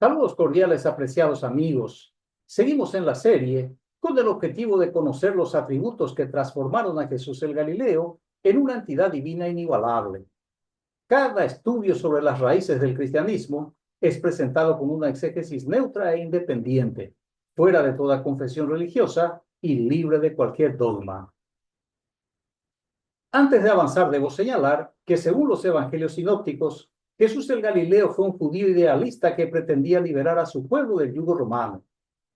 Saludos cordiales, apreciados amigos. Seguimos en la serie con el objetivo de conocer los atributos que transformaron a Jesús el Galileo en una entidad divina inigualable. Cada estudio sobre las raíces del cristianismo es presentado con una exégesis neutra e independiente, fuera de toda confesión religiosa y libre de cualquier dogma. Antes de avanzar, debo señalar que según los evangelios sinópticos, Jesús el Galileo fue un judío idealista que pretendía liberar a su pueblo del yugo romano,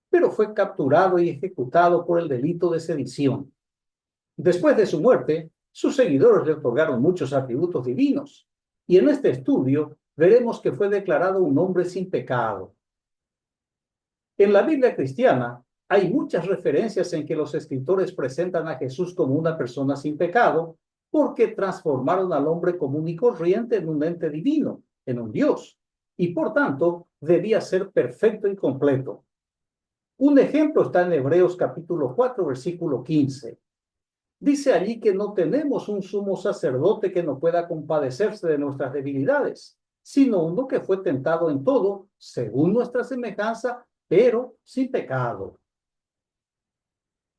pero fue capturado y ejecutado por el delito de sedición. Después de su muerte, sus seguidores le otorgaron muchos atributos divinos, y en este estudio veremos que fue declarado un hombre sin pecado. En la Biblia cristiana hay muchas referencias en que los escritores presentan a Jesús como una persona sin pecado, porque transformaron al hombre común y corriente en un ente divino, en un Dios, y por tanto debía ser perfecto y completo. Un ejemplo está en Hebreos capítulo 4, versículo 15. Dice allí que no tenemos un sumo sacerdote que no pueda compadecerse de nuestras debilidades, sino uno que fue tentado en todo, según nuestra semejanza, pero sin pecado.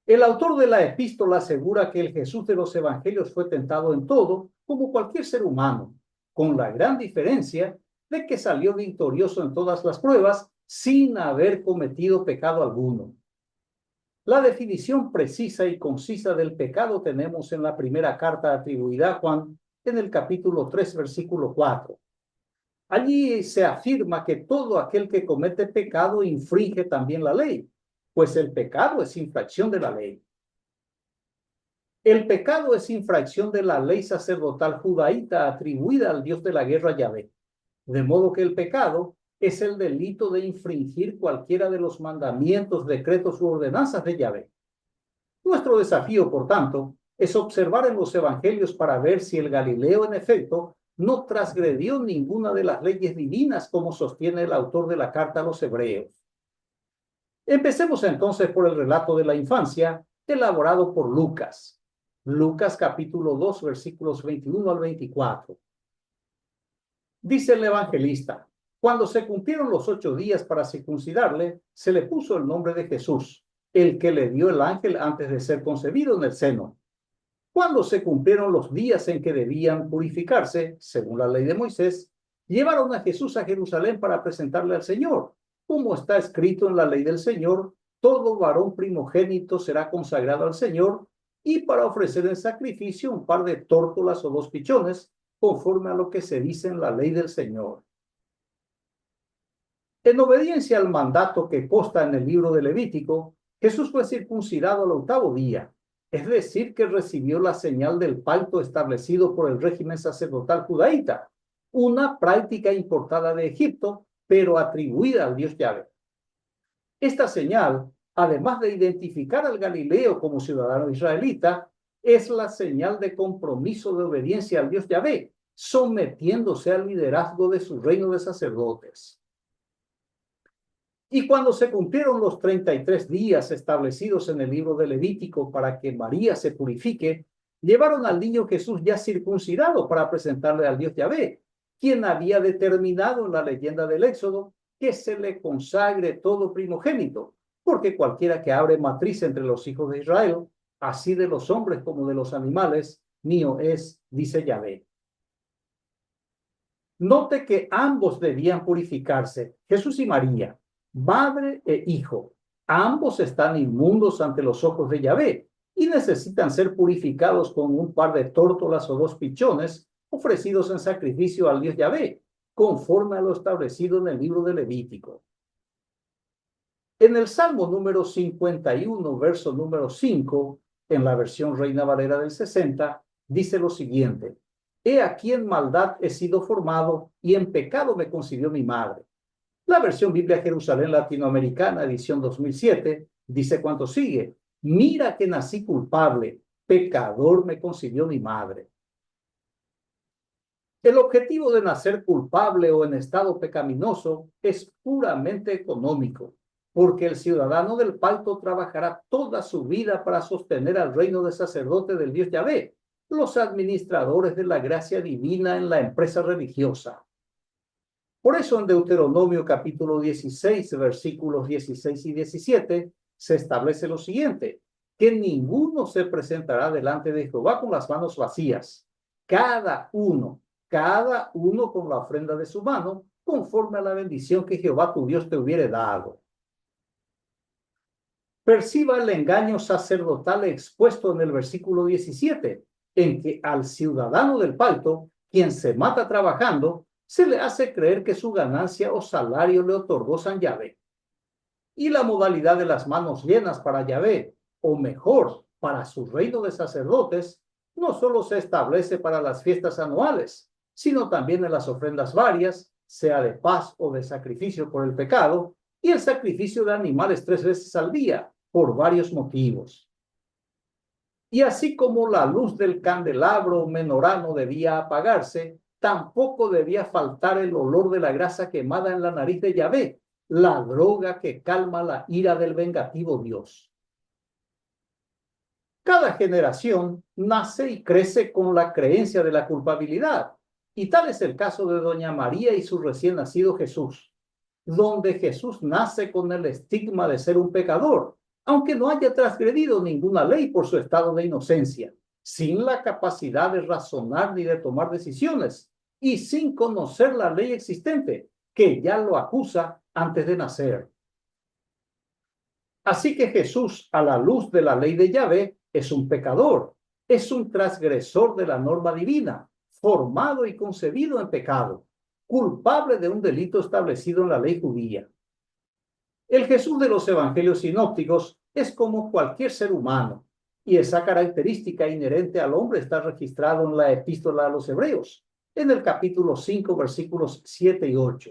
El autor de la epístola asegura que el Jesús de los evangelios fue tentado en todo, como cualquier ser humano, con la gran diferencia de que salió victorioso en todas las pruebas sin haber cometido pecado alguno. La definición precisa y concisa del pecado tenemos en la primera carta atribuida a Juan, en el capítulo 3, versículo 4. Allí se afirma que todo aquel que comete pecado infringe también la ley, pues el pecado es infracción de la ley. El pecado es infracción de la ley sacerdotal judaíta atribuida al Dios de la guerra Yahvé, de modo que el pecado es el delito de infringir cualquiera de los mandamientos, decretos u ordenanzas de Yahvé. Nuestro desafío, por tanto, es observar en los evangelios para ver si el Galileo, en efecto, no transgredió ninguna de las leyes divinas, como sostiene el autor de la carta a los hebreos. Empecemos entonces por el relato de la infancia, elaborado por Lucas. Lucas capítulo 2, versículos 21 al 24. Dice el evangelista: cuando se cumplieron los 8 días para circuncidarle, se le puso el nombre de Jesús, el que le dio el ángel antes de ser concebido en el seno. Cuando se cumplieron los días en que debían purificarse, según la ley de Moisés, llevaron a Jesús a Jerusalén para presentarle al Señor. Como está escrito en la ley del Señor, todo varón primogénito será consagrado al Señor, y para ofrecer en sacrificio un par de tórtolas o 2 pichones, conforme a lo que se dice en la ley del Señor. En obediencia al mandato que consta en el libro de Levítico, Jesús fue circuncidado al 8º día, es decir, que recibió la señal del pacto establecido por el régimen sacerdotal judaíta, una práctica importada de Egipto, pero atribuida al Dios Yahvé. Esta señal, además de identificar al Galileo como ciudadano israelita, es la señal de compromiso de obediencia al Dios Yahvé, sometiéndose al liderazgo de su reino de sacerdotes. Y cuando se cumplieron los 33 días establecidos en el libro de Levítico para que María se purifique, llevaron al niño Jesús ya circuncidado para presentarle al Dios Yahvé, quien había determinado en la leyenda del Éxodo que se le consagre todo primogénito, porque cualquiera que abre matriz entre los hijos de Israel, así de los hombres como de los animales, mío es, dice Yahvé. Note que ambos debían purificarse, Jesús y María, madre e hijo. Ambos están inmundos ante los ojos de Yahvé y necesitan ser purificados con un par de tórtolas o 2 pichones ofrecidos en sacrificio al Dios Yahvé, conforme a lo establecido en el libro de Levítico. En el Salmo número 51, verso número 5, en la versión Reina Valera del 60, dice lo siguiente: He aquí en maldad he sido formado y en pecado me concibió mi madre. La versión Biblia Jerusalén Latinoamericana, edición 2007, dice cuanto sigue: Mira que nací culpable, pecador me concibió mi madre. El objetivo de nacer culpable o en estado pecaminoso es puramente económico, porque el ciudadano del pacto trabajará toda su vida para sostener al reino de sacerdote del Dios Yahvé, los administradores de la gracia divina en la empresa religiosa. Por eso en Deuteronomio capítulo 16, versículos 16 y 17, se establece lo siguiente, que ninguno se presentará delante de Jehová con las manos vacías, cada uno con la ofrenda de su mano, conforme a la bendición que Jehová tu Dios te hubiere dado. Perciba el engaño sacerdotal expuesto en el versículo 17, en que al ciudadano del pacto, quien se mata trabajando, se le hace creer que su ganancia o salario le otorgó San Yahvé. Y la modalidad de las manos llenas para Yahvé, o mejor, para su reino de sacerdotes, no solo se establece para las fiestas anuales, sino también en las ofrendas varias, sea de paz o de sacrificio por el pecado, y el sacrificio de animales 3 veces al día, por varios motivos. Y así como la luz del candelabro menorá no debía apagarse, tampoco debía faltar el olor de la grasa quemada en la nariz de Yahvé, la droga que calma la ira del vengativo Dios. Cada generación nace y crece con la creencia de la culpabilidad, y tal es el caso de doña María y su recién nacido Jesús, donde Jesús nace con el estigma de ser un pecador, aunque no haya transgredido ninguna ley por su estado de inocencia, sin la capacidad de razonar ni de tomar decisiones, y sin conocer la ley existente, que ya lo acusa antes de nacer. Así que Jesús, a la luz de la ley de Yahvé, es un pecador, es un transgresor de la norma divina, formado y concebido en pecado, culpable de un delito establecido en la ley judía. El Jesús de los evangelios sinópticos es como cualquier ser humano, y esa característica inherente al hombre está registrado en la epístola a los Hebreos, en el capítulo 5, versículos 7 y 8.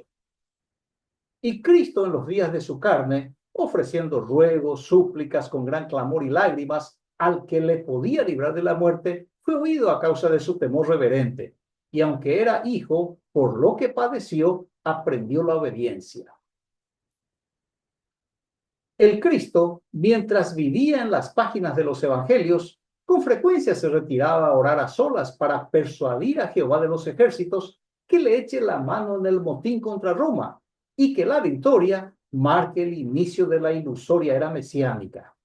Y Cristo en los días de su carne, ofreciendo ruegos, súplicas con gran clamor y lágrimas, al que le podía librar de la muerte, fue oído a causa de su temor reverente, y aunque era hijo, por lo que padeció, aprendió la obediencia. El Cristo, mientras vivía en las páginas de los evangelios, con frecuencia se retiraba a orar a solas para persuadir a Jehová de los ejércitos que le eche la mano en el motín contra Roma y que la victoria marque el inicio de la ilusoria era mesiánica.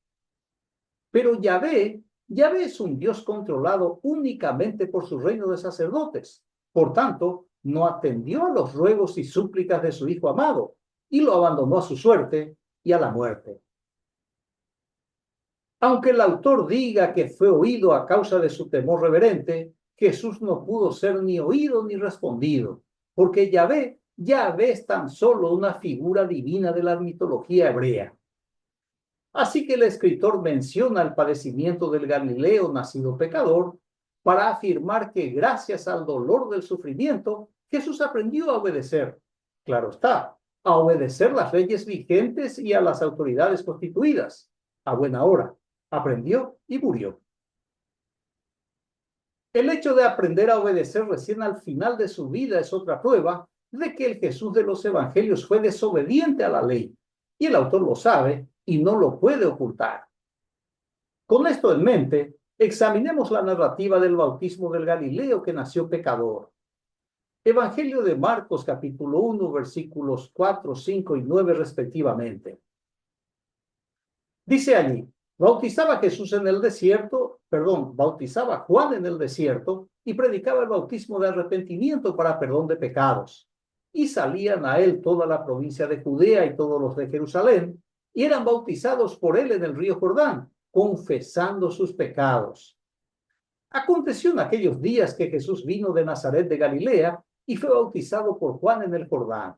Pero Yahvé es un Dios controlado únicamente por su reino de sacerdotes. Por tanto, no atendió a los ruegos y súplicas de su Hijo amado y lo abandonó a su suerte y a la muerte. Aunque el autor diga que fue oído a causa de su temor reverente, Jesús no pudo ser ni oído ni respondido, porque Yahvé es tan solo una figura divina de la mitología hebrea. Así que el escritor menciona el padecimiento del Galileo nacido pecador para afirmar que gracias al dolor del sufrimiento, Jesús aprendió a obedecer. Claro está, a obedecer las leyes vigentes y a las autoridades constituidas. A buena hora, aprendió y murió. El hecho de aprender a obedecer recién al final de su vida es otra prueba de que el Jesús de los evangelios fue desobediente a la ley, y el autor lo sabe y no lo puede ocultar. Con esto en mente, examinemos la narrativa del bautismo del Galileo que nació pecador. Evangelio de Marcos, capítulo 1, versículos 4, 5 y 9 respectivamente. Dice allí, bautizaba Juan en el desierto y predicaba el bautismo de arrepentimiento para perdón de pecados. Y salían a él toda la provincia de Judea y todos los de Jerusalén, y eran bautizados por él en el río Jordán, confesando sus pecados. Aconteció en aquellos días que Jesús vino de Nazaret de Galilea y fue bautizado por Juan en el Jordán.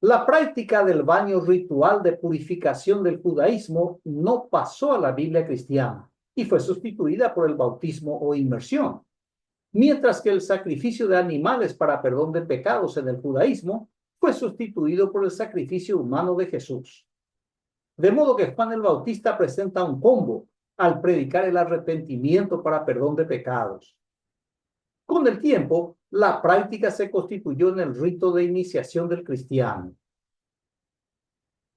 La práctica del baño ritual de purificación del judaísmo no pasó a la Biblia cristiana y fue sustituida por el bautismo o inmersión, mientras que el sacrificio de animales para perdón de pecados en el judaísmo fue sustituido por el sacrificio humano de Jesús. De modo que Juan el Bautista presenta un combo al predicar el arrepentimiento para perdón de pecados. Con el tiempo, la práctica se constituyó en el rito de iniciación del cristiano.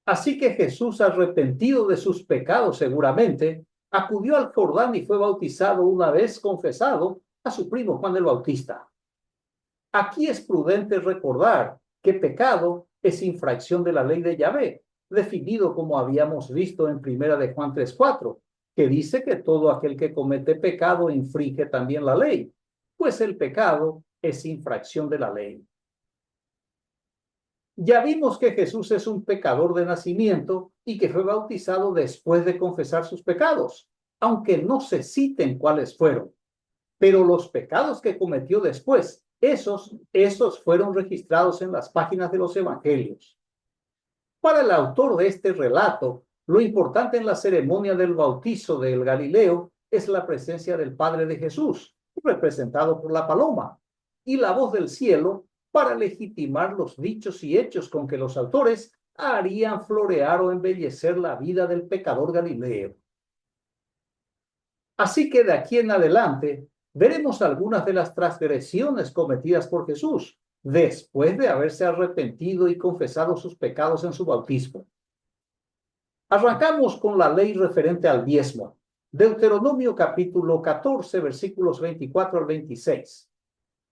Así que Jesús, arrepentido de sus pecados seguramente, acudió al Jordán y fue bautizado una vez confesado a su primo Juan el Bautista. Aquí es prudente recordar que pecado es infracción de la ley de Yahvé, definido como habíamos visto en 1 Juan 3:4, que dice que todo aquel que comete pecado infringe también la ley, pues el pecado es infracción de la ley. Ya vimos que Jesús es un pecador de nacimiento y que fue bautizado después de confesar sus pecados, aunque no se citen cuáles fueron. Pero los pecados que cometió después, esos fueron registrados en las páginas de los evangelios. Para el autor de este relato, lo importante en la ceremonia del bautizo del Galileo es la presencia del Padre de Jesús, representado por la paloma, y la voz del cielo para legitimar los dichos y hechos con que los autores harían florear o embellecer la vida del pecador Galileo. Así que de aquí en adelante veremos algunas de las transgresiones cometidas por Jesús después de haberse arrepentido y confesado sus pecados en su bautismo. Arrancamos con la ley referente al diezmo. Deuteronomio capítulo 14, versículos 24 al 26.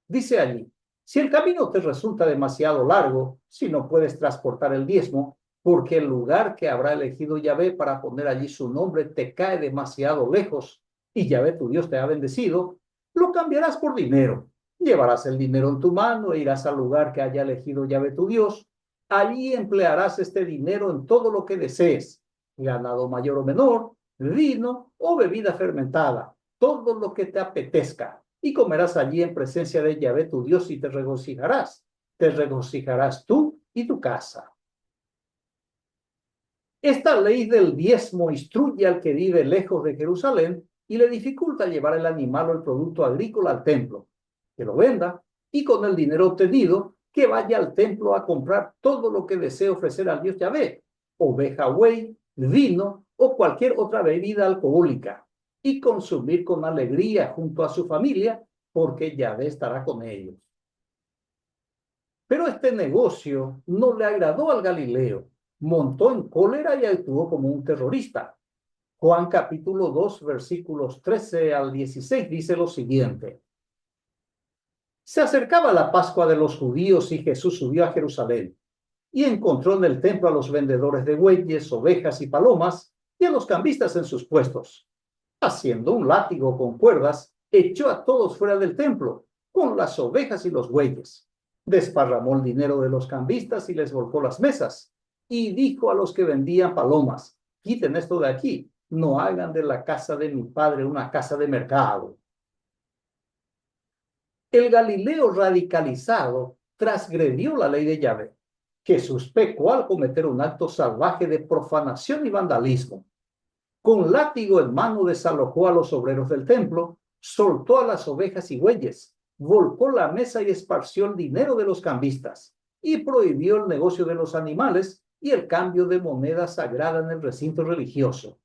Dice allí: si el camino te resulta demasiado largo, si no puedes transportar el diezmo, porque el lugar que habrá elegido Yahvé para poner allí su nombre te cae demasiado lejos, y Yahvé tu Dios te ha bendecido, lo cambiarás por dinero. Llevarás el dinero en tu mano e irás al lugar que haya elegido Yahvé tu Dios. Allí emplearás este dinero en todo lo que desees, ganado mayor o menor, vino o bebida fermentada, todo lo que te apetezca, y comerás allí en presencia de Yahvé tu Dios y te regocijarás. Te regocijarás tú y tu casa. Esta ley del diezmo instruye al que vive lejos de Jerusalén y le dificulta llevar el animal o el producto agrícola al templo, que lo venda y con el dinero obtenido que vaya al templo a comprar todo lo que desee ofrecer al Dios Yahvé, oveja, buey, vino o cualquier otra bebida alcohólica, y consumir con alegría junto a su familia, porque Yahvé estará con ellos. Pero este negocio no le agradó al Galileo, montó en cólera y actuó como un terrorista. Juan capítulo 2, versículos 13 al 16 dice lo siguiente: se acercaba la Pascua de los judíos y Jesús subió a Jerusalén y encontró en el templo a los vendedores de bueyes, ovejas y palomas y a los cambistas en sus puestos. Haciendo un látigo con cuerdas, echó a todos fuera del templo, con las ovejas y los bueyes. Desparramó el dinero de los cambistas y les volcó las mesas. Y dijo a los que vendían palomas: quiten esto de aquí, no hagan de la casa de mi padre una casa de mercado. El Galileo radicalizado transgredió la ley de Yahvé. Jesús pecó al cometer un acto salvaje de profanación y vandalismo. Con látigo en mano desalojó a los obreros del templo, soltó a las ovejas y bueyes, volcó la mesa y esparció el dinero de los cambistas, y prohibió el negocio de los animales y el cambio de moneda sagrada en el recinto religioso.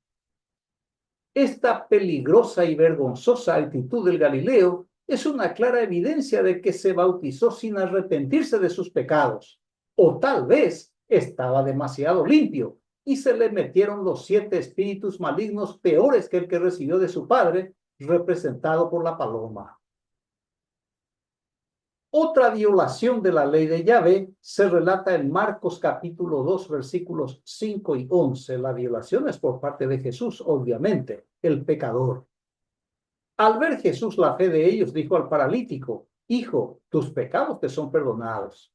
Esta peligrosa y vergonzosa actitud del Galileo es una clara evidencia de que se bautizó sin arrepentirse de sus pecados, o tal vez estaba demasiado limpio y se le metieron los 7 espíritus malignos peores que el que recibió de su padre, representado por la paloma. Otra violación de la ley de Yahvé se relata en Marcos capítulo 2, versículos 5 y 11. La violación es por parte de Jesús, obviamente, el pecador. Al ver Jesús la fe de ellos, dijo al paralítico: hijo, tus pecados te son perdonados.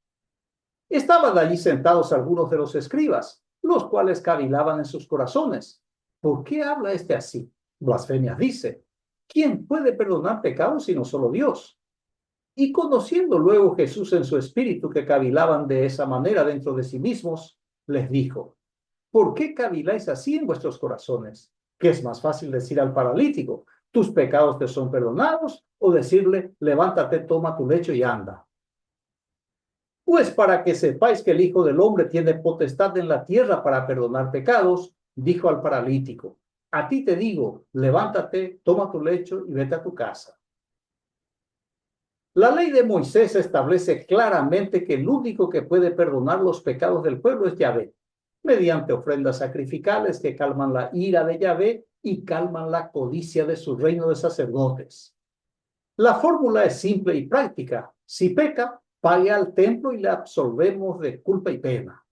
Estaban allí sentados algunos de los escribas, los cuales cavilaban en sus corazones: ¿por qué habla este así? Blasfemias dice. ¿Quién puede perdonar pecados sino solo Dios? Y conociendo luego Jesús en su espíritu que cavilaban de esa manera dentro de sí mismos, les dijo: ¿por qué caviláis así en vuestros corazones? ¿Qué es más fácil decir al paralítico: tus pecados te son perdonados, o decirle: levántate, toma tu lecho y anda? Pues para que sepáis que el Hijo del Hombre tiene potestad en la tierra para perdonar pecados, dijo al paralítico: a ti te digo, levántate, toma tu lecho y vete a tu casa. La ley de Moisés establece claramente que el único que puede perdonar los pecados del pueblo es Yahvé, mediante ofrendas sacrificales que calman la ira de Yahvé y calman la codicia de su reino de sacerdotes. La fórmula es simple y práctica. Si peca, pague al templo y le absolvemos de culpa y pena.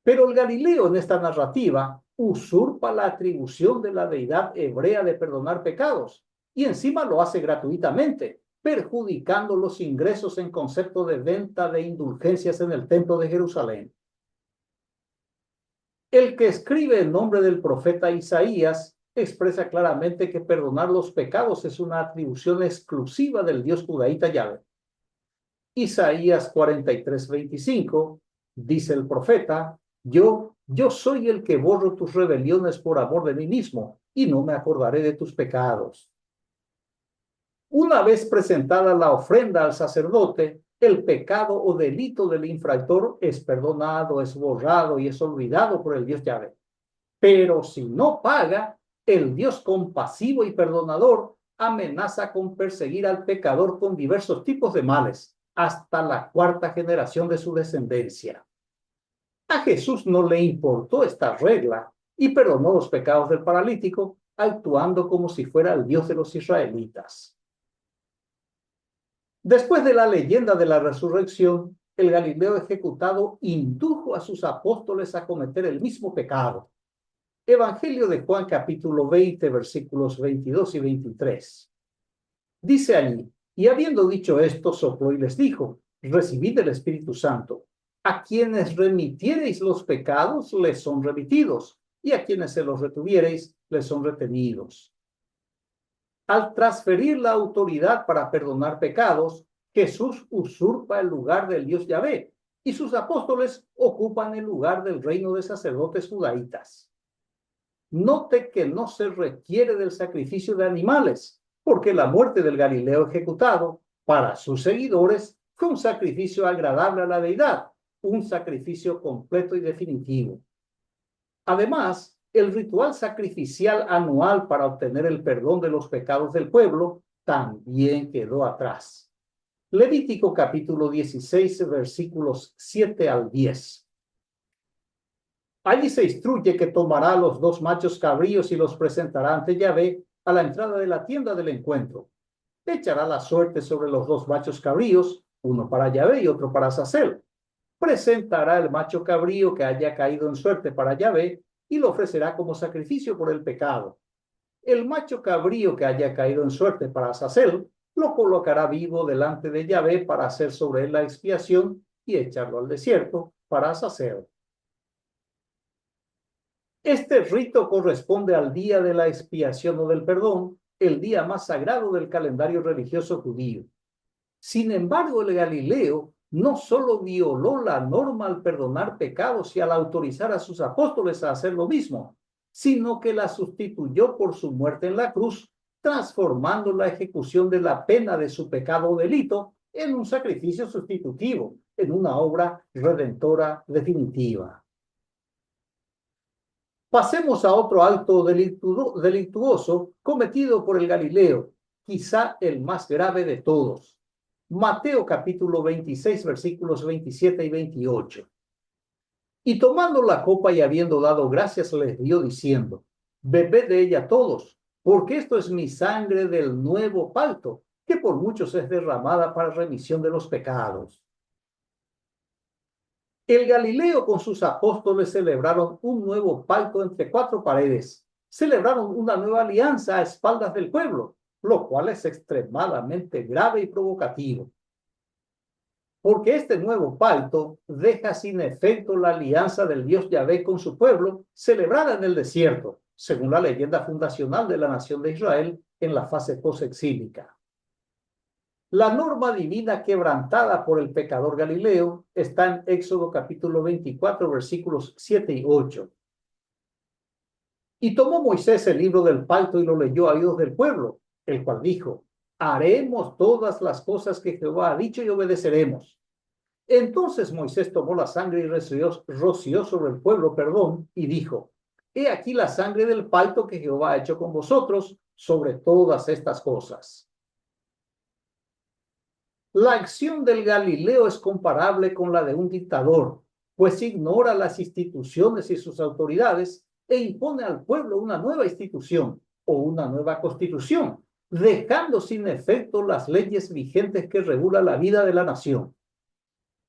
Pero el Galileo en esta narrativa usurpa la atribución de la deidad hebrea de perdonar pecados y encima lo hace gratuitamente, perjudicando los ingresos en concepto de venta de indulgencias en el templo de Jerusalén. El que escribe en nombre del profeta Isaías expresa claramente que perdonar los pecados es una atribución exclusiva del Dios judaíta Yahvé. Isaías 43:25 dice el profeta: yo soy el que borro tus rebeliones por amor de mí mismo, y no me acordaré de tus pecados. Una vez presentada la ofrenda al sacerdote, el pecado o delito del infractor es perdonado, es borrado y es olvidado por el Dios Yahvé. Pero si no paga, el Dios compasivo y perdonador amenaza con perseguir al pecador con diversos tipos de males, hasta la cuarta generación de su descendencia. A Jesús no le importó esta regla y perdonó los pecados del paralítico, actuando como si fuera el Dios de los israelitas. Después de la leyenda de la resurrección, el Galileo ejecutado indujo a sus apóstoles a cometer el mismo pecado. Evangelio de Juan capítulo 20, versículos 22 y 23. Dice allí: y habiendo dicho esto, sopló y les dijo: recibid el Espíritu Santo. A quienes remitiereis los pecados, les son remitidos, y a quienes se los retuviereis, les son retenidos. Al transferir la autoridad para perdonar pecados, Jesús usurpa el lugar del Dios Yahvé, y sus apóstoles ocupan el lugar del reino de sacerdotes judaítas. Note que no se requiere del sacrificio de animales, porque la muerte del Galileo ejecutado, para sus seguidores, fue un sacrificio agradable a la deidad, un sacrificio completo y definitivo. Además, el ritual sacrificial anual para obtener el perdón de los pecados del pueblo también quedó atrás. Levítico capítulo 16, versículos 7 al 10. Allí se instruye que tomará los dos machos cabríos y los presentará ante Yahvé a la entrada de la tienda del encuentro. Echará la suerte sobre los dos machos cabríos, uno para Yahvé y otro para Azazel. Presentará el macho cabrío que haya caído en suerte para Yahvé y lo ofrecerá como sacrificio por el pecado. El macho cabrío que haya caído en suerte para Azazel lo colocará vivo delante de Yahvé para hacer sobre él la expiación y echarlo al desierto para Azazel. Este rito corresponde al día de la expiación o del perdón, el día más sagrado del calendario religioso judío. Sin embargo, el Galileo no solo violó la norma al perdonar pecados y al autorizar a sus apóstoles a hacer lo mismo, sino que la sustituyó por su muerte en la cruz, transformando la ejecución de la pena de su pecado o delito en un sacrificio sustitutivo, en una obra redentora definitiva. Pasemos a otro acto delictuoso cometido por el Galileo, quizá el más grave de todos. Mateo capítulo 26, versículos 27 y 28. Y tomando la copa y habiendo dado gracias, les dio diciendo: bebed de ella todos, porque esto es mi sangre del nuevo pacto, que por muchos es derramada para remisión de los pecados. El Galileo con sus apóstoles celebraron un nuevo pacto entre cuatro paredes. Celebraron una nueva alianza a espaldas del pueblo, lo cual es extremadamente grave y provocativo. Porque este nuevo pacto deja sin efecto la alianza del Dios Yahvé con su pueblo, celebrada en el desierto, según la leyenda fundacional de la nación de Israel en la fase posexílica. La norma divina quebrantada por el pecador Galileo está en Éxodo capítulo 24, versículos 7 y 8. Y tomó Moisés el libro del pacto y lo leyó a oídos del pueblo, el cual dijo: haremos todas las cosas que Jehová ha dicho y obedeceremos. Entonces Moisés tomó la sangre y roció sobre el pueblo perdón y dijo: he aquí la sangre del pacto que Jehová ha hecho con vosotros sobre todas estas cosas. La acción del Galileo es comparable con la de un dictador, pues ignora las instituciones y sus autoridades e impone al pueblo una nueva institución o una nueva constitución, dejando sin efecto las leyes vigentes que regulan la vida de la nación.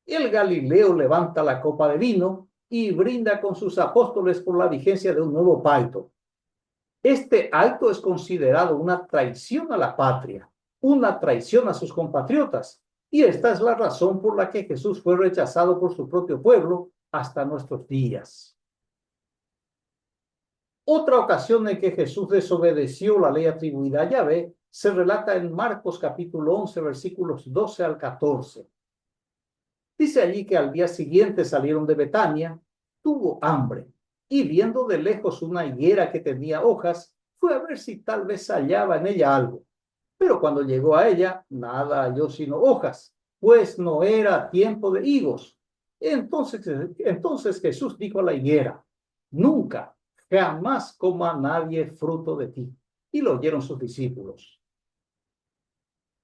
El Galileo levanta la copa de vino y brinda con sus apóstoles por la vigencia de un nuevo pacto. Este acto es considerado una traición a la patria, una traición a sus compatriotas, y esta es la razón por la que Jesús fue rechazado por su propio pueblo hasta nuestros días. Otra ocasión en que Jesús desobedeció la ley atribuida a Yahvé se relata en Marcos capítulo 11, versículos 12 al 14. Dice allí que al día siguiente salieron de Betania, tuvo hambre, y viendo de lejos una higuera que tenía hojas, fue a ver si tal vez hallaba en ella algo. Pero cuando llegó a ella, nada halló sino hojas, pues no era tiempo de higos. Entonces Jesús dijo a la higuera: nunca, jamás coma nadie fruto de ti. Y lo oyeron sus discípulos.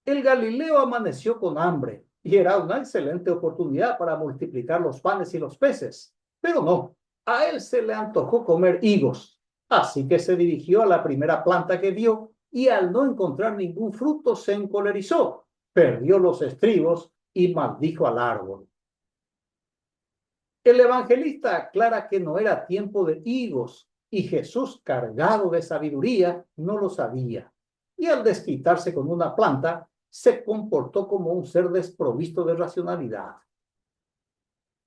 El Galileo amaneció con hambre y era una excelente oportunidad para multiplicar los panes y los peces. Pero no, a él se le antojó comer higos. Así que se dirigió a la primera planta que vio y al no encontrar ningún fruto se encolerizó, perdió los estribos y maldijo al árbol. El evangelista aclara que no era tiempo de higos y Jesús, cargado de sabiduría, no lo sabía. Y al desquitarse con una planta, se comportó como un ser desprovisto de racionalidad.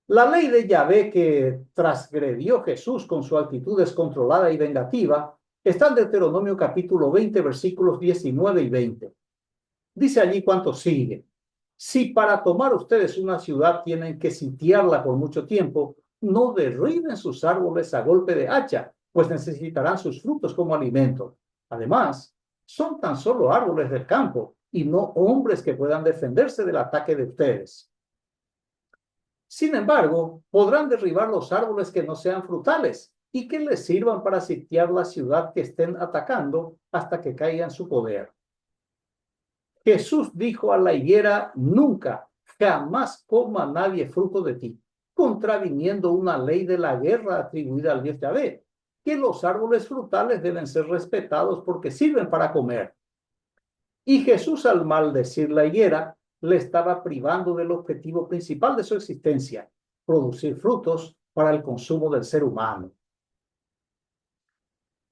La ley de Yahvé que transgredió Jesús con su actitud descontrolada y vengativa está en Deuteronomio capítulo 20, versículos 19 y 20. Dice allí cuanto sigue: si para tomar ustedes una ciudad tienen que sitiarla por mucho tiempo, no derriben sus árboles a golpe de hacha, pues necesitarán sus frutos como alimento. Además, son tan solo árboles del campo y no hombres que puedan defenderse del ataque de ustedes. Sin embargo, podrán derribar los árboles que no sean frutales y que les sirvan para sitiar la ciudad que estén atacando hasta que caiga en su poder. Jesús dijo a la higuera: nunca, jamás coma nadie fruto de ti, contraviniendo una ley de la guerra atribuida al Dios Yahvé, que los árboles frutales deben ser respetados porque sirven para comer. Y Jesús, al maldecir la higuera, le estaba privando del objetivo principal de su existencia: producir frutos para el consumo del ser humano.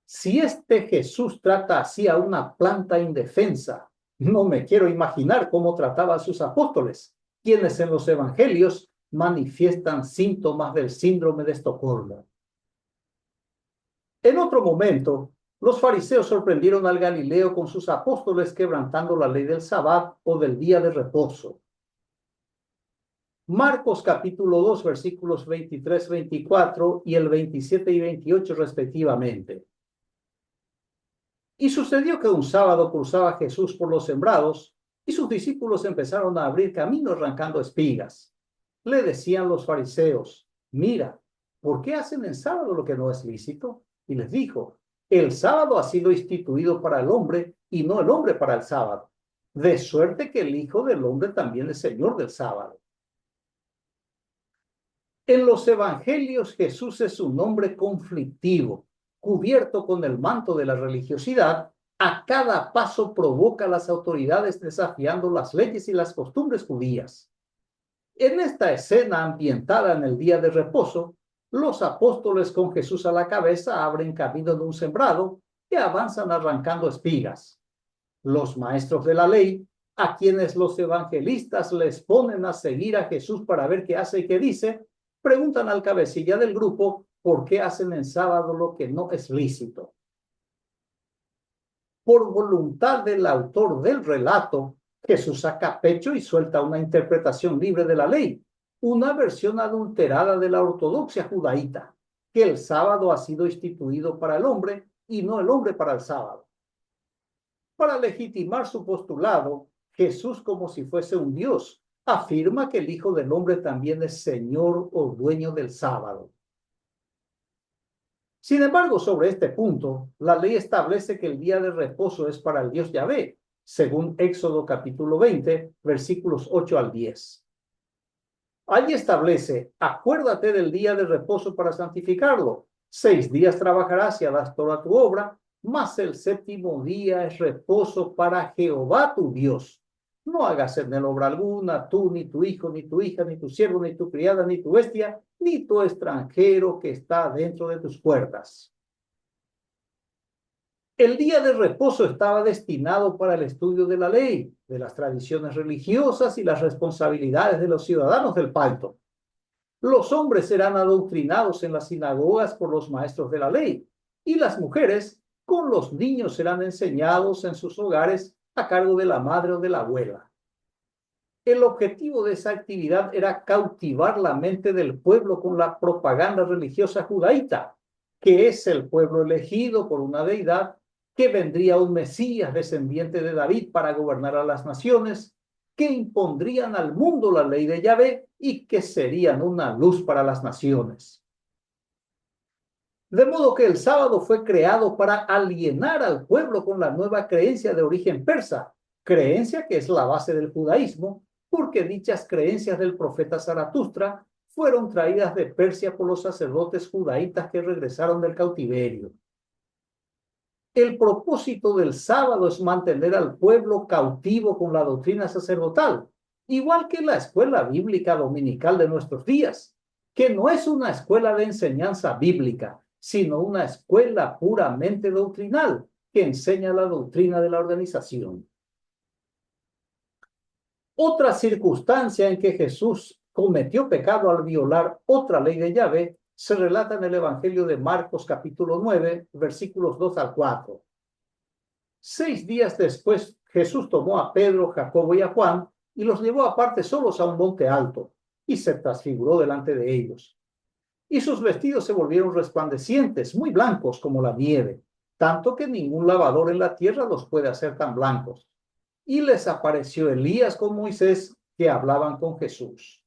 Si este Jesús trata así a una planta indefensa, no me quiero imaginar cómo trataba a sus apóstoles, quienes en los evangelios manifiestan síntomas del síndrome de Estocolmo. En otro momento, los fariseos sorprendieron al Galileo con sus apóstoles quebrantando la ley del Sabbat o del día de reposo. Marcos capítulo 2, versículos 23, 24 y el 27 y 28 respectivamente. Y sucedió que un sábado cruzaba Jesús por los sembrados y sus discípulos empezaron a abrir camino arrancando espigas. Le decían los fariseos: mira, ¿por qué hacen en sábado lo que no es lícito? Y les dijo: el sábado ha sido instituido para el hombre y no el hombre para el sábado. De suerte que el Hijo del Hombre también es Señor del sábado. En los evangelios Jesús es un hombre conflictivo, cubierto con el manto de la religiosidad. A cada paso provoca a las autoridades desafiando las leyes y las costumbres judías. En esta escena ambientada en el día de reposo, los apóstoles con Jesús a la cabeza abren camino en un sembrado y avanzan arrancando espigas. Los maestros de la ley, a quienes los evangelistas les ponen a seguir a Jesús para ver qué hace y qué dice, preguntan al cabecilla del grupo por qué hacen en sábado lo que no es lícito. Por voluntad del autor del relato, Jesús saca pecho y suelta una interpretación libre de la ley, una versión adulterada de la ortodoxia judaíta, que el sábado ha sido instituido para el hombre y no el hombre para el sábado. Para legitimar su postulado, Jesús, como si fuese un Dios, afirma que el Hijo del Hombre también es Señor o dueño del sábado. Sin embargo, sobre este punto, la ley establece que el día de reposo es para el Dios Yahvé, según Éxodo capítulo 20, versículos 8 al 10. Allí establece: acuérdate del día de reposo para santificarlo. 6 días trabajarás y harás toda tu obra, mas el séptimo día es reposo para Jehová tu Dios. No hagas en él obra alguna, tú, ni tu hijo, ni tu hija, ni tu siervo, ni tu criada, ni tu bestia, ni tu extranjero que está dentro de tus puertas. El día de reposo estaba destinado para el estudio de la ley, de las tradiciones religiosas y las responsabilidades de los ciudadanos del pacto. Los hombres serán adoctrinados en las sinagogas por los maestros de la ley, y las mujeres con los niños serán enseñados en sus hogares a cargo de la madre o de la abuela. El objetivo de esa actividad era cautivar la mente del pueblo con la propaganda religiosa judaíta, que es el pueblo elegido por una deidad, que vendría un Mesías descendiente de David para gobernar a las naciones, que impondrían al mundo la ley de Yahvé y que serían una luz para las naciones. De modo que el sábado fue creado para alienar al pueblo con la nueva creencia de origen persa, creencia que es la base del judaísmo, porque dichas creencias del profeta Zaratustra fueron traídas de Persia por los sacerdotes judaítas que regresaron del cautiverio. El propósito del sábado es mantener al pueblo cautivo con la doctrina sacerdotal, igual que la escuela bíblica dominical de nuestros días, que no es una escuela de enseñanza bíblica, sino una escuela puramente doctrinal que enseña la doctrina de la organización. Otra circunstancia en que Jesús cometió pecado al violar otra ley de Yahvé se relata en el Evangelio de Marcos capítulo 9, versículos 2 al 4. 6 días después, Jesús tomó a Pedro, Jacobo y a Juan y los llevó aparte solos a un monte alto y se transfiguró delante de ellos. Y sus vestidos se volvieron resplandecientes, muy blancos como la nieve, tanto que ningún lavador en la tierra los puede hacer tan blancos. Y les apareció Elías con Moisés, que hablaban con Jesús.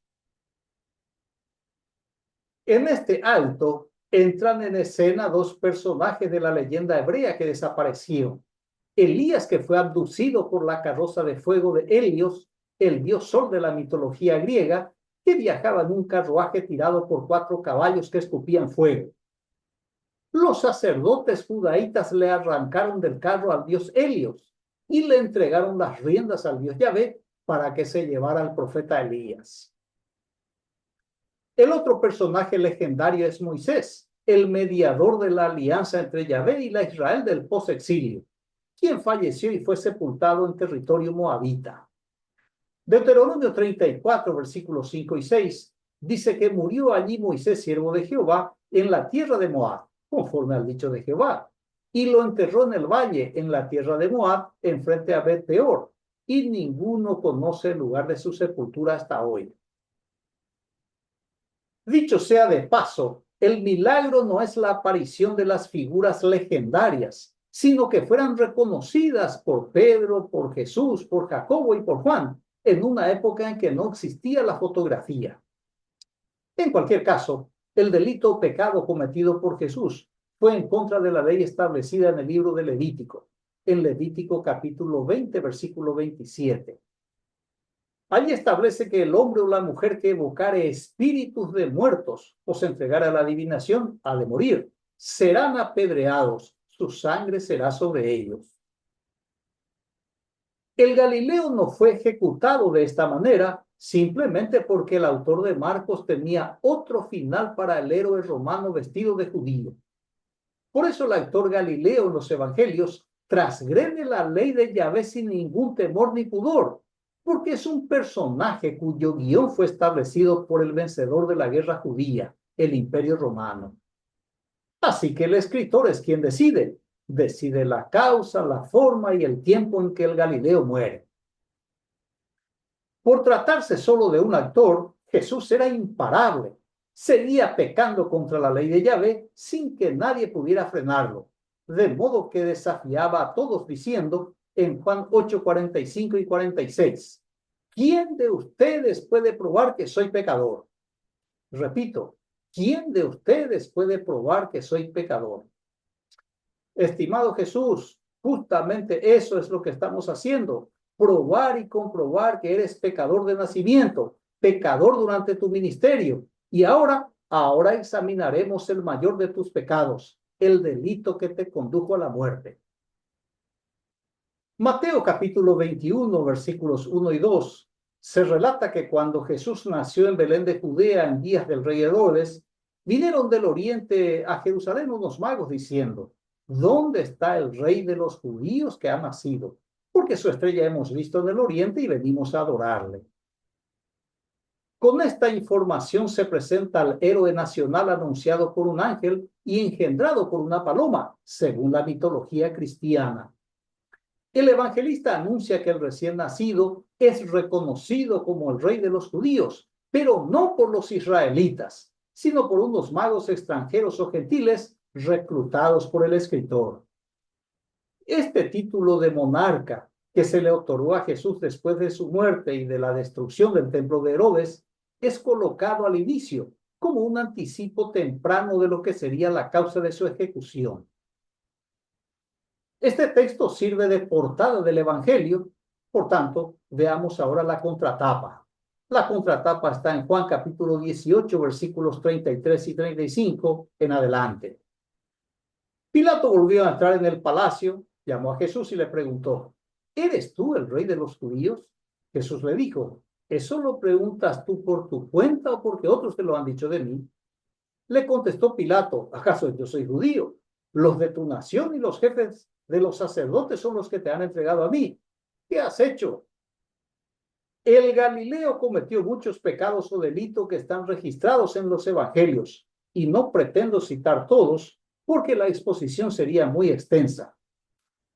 En este alto entran en escena dos personajes de la leyenda hebrea que desaparecieron. Elías, que fue abducido por la carroza de fuego de Helios, el dios sol de la mitología griega, que viajaba en un carruaje tirado por 4 caballos que escupían fuego. Los sacerdotes judaítas le arrancaron del carro al dios Helios y le entregaron las riendas al dios Yahvé para que se llevara al profeta Elías. El otro personaje legendario es Moisés, el mediador de la alianza entre Yahvé y la Israel del posexilio, quien falleció y fue sepultado en territorio moabita. Deuteronomio 34, versículos 5 y 6, dice que murió allí Moisés, siervo de Jehová, en la tierra de Moab, conforme al dicho de Jehová, y lo enterró en el valle, en la tierra de Moab, enfrente a Bet-peor, y ninguno conoce el lugar de su sepultura hasta hoy. Dicho sea de paso, el milagro no es la aparición de las figuras legendarias, sino que fueran reconocidas por Pedro, por Jesús, por Jacobo y por Juan, en una época en que no existía la fotografía. En cualquier caso, el delito o pecado cometido por Jesús fue en contra de la ley establecida en el libro de Levítico, en Levítico capítulo 20, versículo 27. Allí establece que el hombre o la mujer que evocare espíritus de muertos o se entregara a la adivinación ha de morir. Serán apedreados, su sangre será sobre ellos. El Galileo no fue ejecutado de esta manera simplemente porque el autor de Marcos tenía otro final para el héroe romano vestido de judío. Por eso el autor Galileo en los evangelios transgrede la ley de Yahvé sin ningún temor ni pudor, porque es un personaje cuyo guión fue establecido por el vencedor de la guerra judía, el Imperio Romano. Así que el escritor es quien decide la causa, la forma y el tiempo en que el Galileo muere. Por tratarse solo de un actor, Jesús era imparable. Seguía pecando contra la ley de Yahvé sin que nadie pudiera frenarlo, de modo que desafiaba a todos diciendo en Juan 8, 45 y 46, ¿quién de ustedes puede probar que soy pecador? Repito, ¿quién de ustedes puede probar que soy pecador? Estimado Jesús, justamente eso es lo que estamos haciendo, probar y comprobar que eres pecador de nacimiento, pecador durante tu ministerio. Y ahora examinaremos el mayor de tus pecados, el delito que te condujo a la muerte. Mateo capítulo 21, versículos 1 y 2, se relata que cuando Jesús nació en Belén de Judea en días del rey Herodes, vinieron del oriente a Jerusalén unos magos diciendo: ¿Dónde está el rey de los judíos que ha nacido? Porque su estrella hemos visto en el oriente y venimos a adorarle. Con esta información se presenta al héroe nacional anunciado por un ángel y engendrado por una paloma, según la mitología cristiana. El evangelista anuncia que el recién nacido es reconocido como el rey de los judíos, pero no por los israelitas, sino por unos magos extranjeros o gentiles reclutados por el escritor. Este título de monarca que se le otorgó a Jesús después de su muerte y de la destrucción del templo de Herodes es colocado al inicio como un anticipo temprano de lo que sería la causa de su ejecución. Este texto sirve de portada del Evangelio, por tanto, veamos ahora la contratapa. La contratapa está en Juan capítulo 18, versículos 33 y 35 en adelante. Pilato volvió a entrar en el palacio, llamó a Jesús y le preguntó: ¿Eres tú el rey de los judíos? Jesús le dijo: ¿Eso lo preguntas tú por tu cuenta o porque otros te lo han dicho de mí? Le contestó Pilato: ¿Acaso yo soy judío? Los de tu nación y los jefes de los sacerdotes son los que te han entregado a mí. ¿Qué has hecho? El Galileo cometió muchos pecados o delitos que están registrados en los evangelios, y no pretendo citar todos porque la exposición sería muy extensa.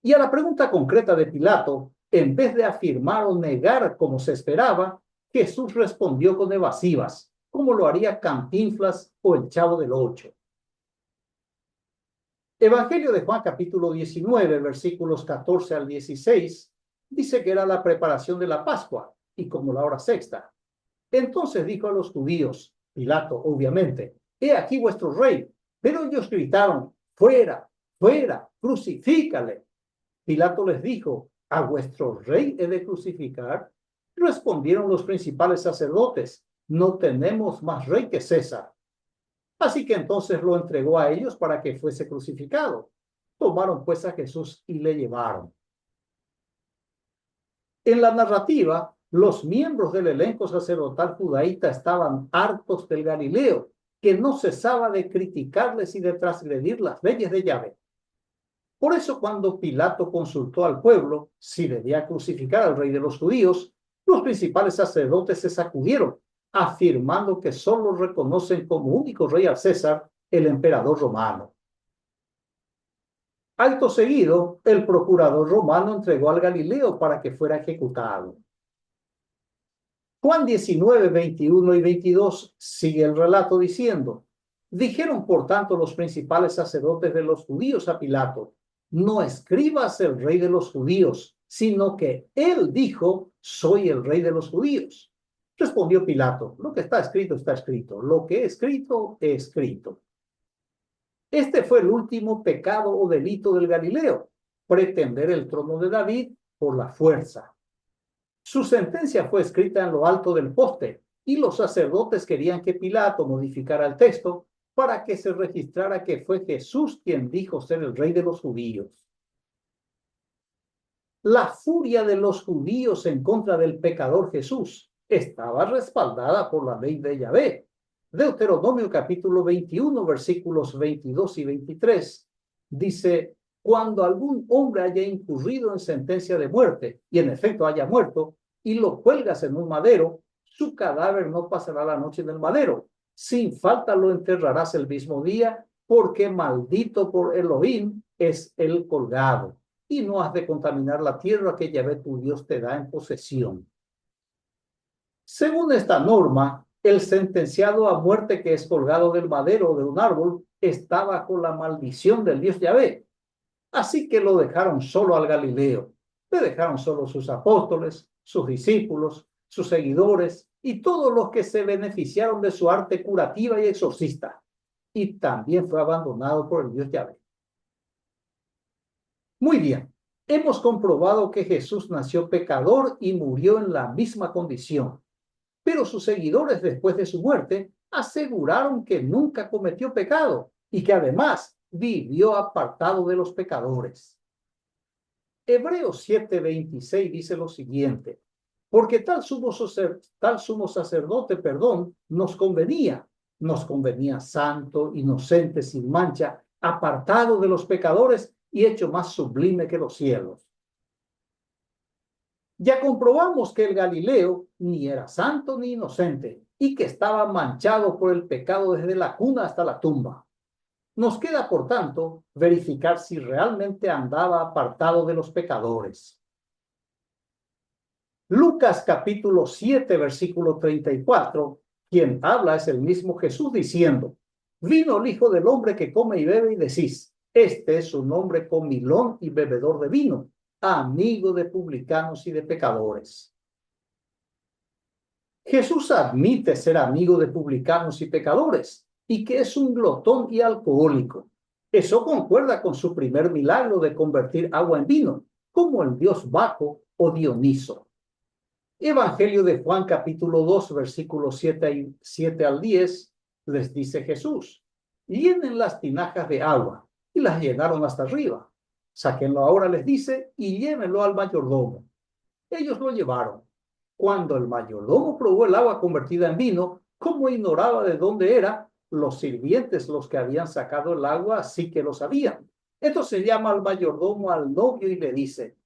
Y a la pregunta concreta de Pilato, en vez de afirmar o negar como se esperaba, Jesús respondió con evasivas, como lo haría Cantinflas o el Chavo del Ocho. Evangelio de Juan capítulo 19, versículos 14 al 16, dice que era la preparación de la Pascua y como la hora sexta. Entonces dijo a los judíos, Pilato, obviamente: he aquí vuestro rey. Pero ellos gritaron: fuera, fuera, crucifícale. Pilato les dijo: ¿a vuestro rey he de crucificar? Respondieron los principales sacerdotes: no tenemos más rey que César. Así que entonces lo entregó a ellos para que fuese crucificado. Tomaron pues a Jesús y le llevaron. En la narrativa, los miembros del elenco sacerdotal judaíta estaban hartos del Galileo, que no cesaba de criticarles y de transgredir las leyes de Yahvé. Por eso, cuando Pilato consultó al pueblo si debía crucificar al rey de los judíos, los principales sacerdotes se sacudieron, afirmando que solo reconocen como único rey al César, el emperador romano. Acto seguido, el procurador romano entregó al Galileo para que fuera ejecutado. Juan 19, 21 y 22 sigue el relato diciendo: dijeron por tanto los principales sacerdotes de los judíos a Pilato: no escribas el rey de los judíos, sino que él dijo: soy el rey de los judíos. Respondió Pilato: lo que está escrito, está escrito. Lo que he escrito, he escrito. Este fue el último pecado o delito del Galileo: pretender el trono de David por la fuerza. Su sentencia fue escrita en lo alto del poste, y los sacerdotes querían que Pilato modificara el texto para que se registrara que fue Jesús quien dijo ser el rey de los judíos. La furia de los judíos en contra del pecador Jesús estaba respaldada por la ley de Yahvé. Deuteronomio capítulo 21, versículos 22 y 23, dice: cuando algún hombre haya incurrido en sentencia de muerte, y en efecto haya muerto, y lo cuelgas en un madero, su cadáver no pasará la noche en el madero. Sin falta lo enterrarás el mismo día, porque maldito por Elohim es el colgado. Y no has de contaminar la tierra que Yahvé tu Dios te da en posesión. Según esta norma, el sentenciado a muerte que es colgado del madero o de un árbol está bajo la maldición del Dios Yahvé. Así que lo dejaron solo al Galileo. Le dejaron solo sus apóstoles, sus discípulos, sus seguidores y todos los que se beneficiaron de su arte curativa y exorcista. Y también fue abandonado por el Dios Yahvé. Muy bien, hemos comprobado que Jesús nació pecador y murió en la misma condición. Pero sus seguidores, después de su muerte, aseguraron que nunca cometió pecado y que además vivió apartado de los pecadores. Hebreos 7:26 dice lo siguiente: porque tal sumo sacerdote, nos convenía santo, inocente, sin mancha, apartado de los pecadores y hecho más sublime que los cielos. Ya comprobamos que el Galileo ni era santo ni inocente y que estaba manchado por el pecado desde la cuna hasta la tumba. Nos queda, por tanto, verificar si realmente andaba apartado de los pecadores. Lucas capítulo 7, versículo 34, quien habla es el mismo Jesús diciendo: vino el Hijo del Hombre que come y bebe y decís, este es un hombre comilón y bebedor de vino, amigo de publicanos y de pecadores. Jesús admite ser amigo de publicanos y pecadores y que es un glotón y alcohólico. Eso concuerda con su primer milagro de convertir agua en vino, como el dios Baco o Dioniso. Evangelio de Juan capítulo 2, versículos 7 al 10, les dice Jesús: llenen las tinajas de agua, y las llenaron hasta arriba. Sáquenlo ahora, les dice, y llévenlo al mayordomo. Ellos lo llevaron. Cuando el mayordomo probó el agua convertida en vino, como ignoraba de dónde era, los sirvientes, los que habían sacado el agua, sí que lo sabían. Entonces llama al mayordomo al novio y le dice: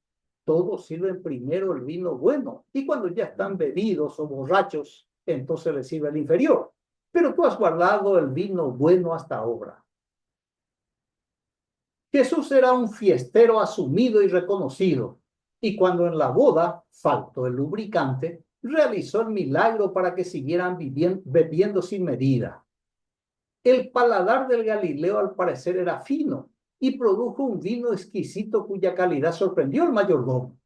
todos sirven primero el vino bueno, y cuando ya están bebidos o borrachos, entonces les sirve el inferior. Pero tú has guardado el vino bueno hasta ahora. Jesús era un fiestero asumido y reconocido, y cuando en la boda faltó el lubricante, realizó el milagro para que siguieran bebiendo sin medida. El paladar del Galileo al parecer era fino y produjo un vino exquisito cuya calidad sorprendió al mayordomo.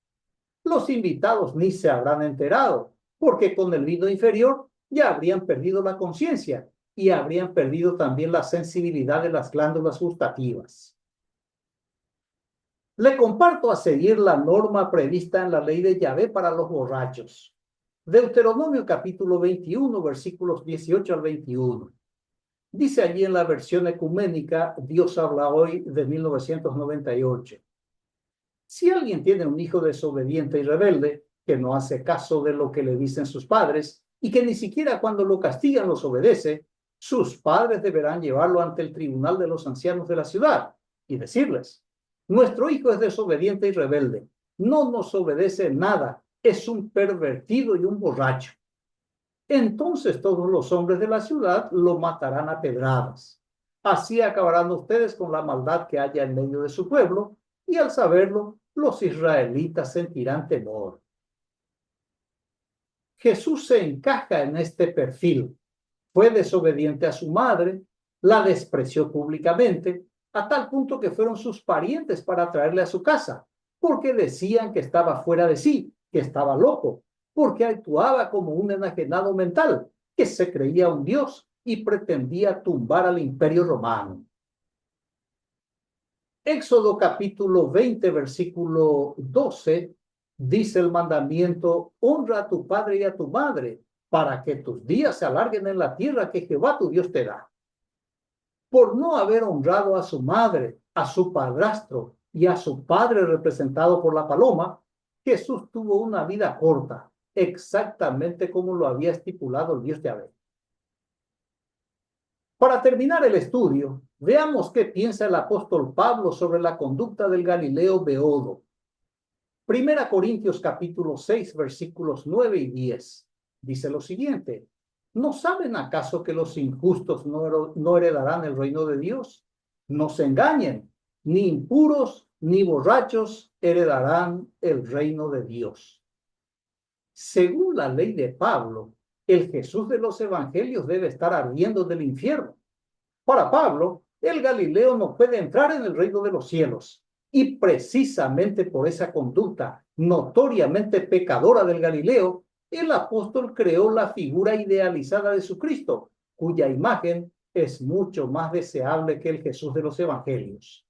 Los invitados ni se habrán enterado, porque con el vino inferior ya habrían perdido la conciencia y habrían perdido también la sensibilidad de las glándulas gustativas. Le comparto a seguir la norma prevista en la ley de Yahvé para los borrachos. Deuteronomio capítulo 21, versículos 18 al 21. Dice allí en la versión ecuménica Dios habla hoy de 1998. Si alguien tiene un hijo desobediente y rebelde, que no hace caso de lo que le dicen sus padres y que ni siquiera cuando lo castigan los obedece, sus padres deberán llevarlo ante el tribunal de los ancianos de la ciudad y decirles: nuestro hijo es desobediente y rebelde, no nos obedece nada, es un pervertido y un borracho. Entonces todos los hombres de la ciudad lo matarán a pedradas. Así acabarán ustedes con la maldad que haya en medio de su pueblo, y al saberlo, los israelitas sentirán temor. Jesús se encaja en este perfil. Fue desobediente a su madre, la despreció públicamente, a tal punto que fueron sus parientes para traerle a su casa, porque decían que estaba fuera de sí, que estaba loco, porque actuaba como un enajenado mental, que se creía un dios y pretendía tumbar al imperio romano. Éxodo capítulo 20, versículo 12, dice el mandamiento: honra a tu padre y a tu madre, para que tus días se alarguen en la tierra que Jehová tu Dios te da. Por no haber honrado a su madre, a su padrastro y a su padre representado por la paloma, Jesús tuvo una vida corta, exactamente como lo había estipulado el Dios de Yahvé. Para terminar el estudio, veamos qué piensa el apóstol Pablo sobre la conducta del Galileo Beodo. Primera Corintios capítulo 6, versículos 9 y 10. Dice lo siguiente: ¿no saben acaso que los injustos no heredarán el reino de Dios? No se engañen, ni impuros ni borrachos heredarán el reino de Dios. Según la ley de Pablo, el Jesús de los evangelios debe estar ardiendo del infierno. Para Pablo, el Galileo no puede entrar en el reino de los cielos. Y precisamente por esa conducta notoriamente pecadora del Galileo, el apóstol creó la figura idealizada de su Cristo, cuya imagen es mucho más deseable que el Jesús de los evangelios.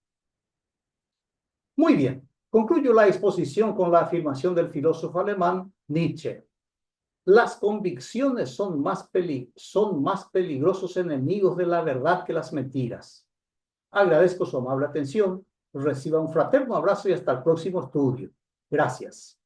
Muy bien, concluyo la exposición con la afirmación del filósofo alemán Nietzsche: las convicciones son más peligrosos enemigos de la verdad que las mentiras. Agradezco su amable atención. Reciba un fraterno abrazo y hasta el próximo estudio. Gracias.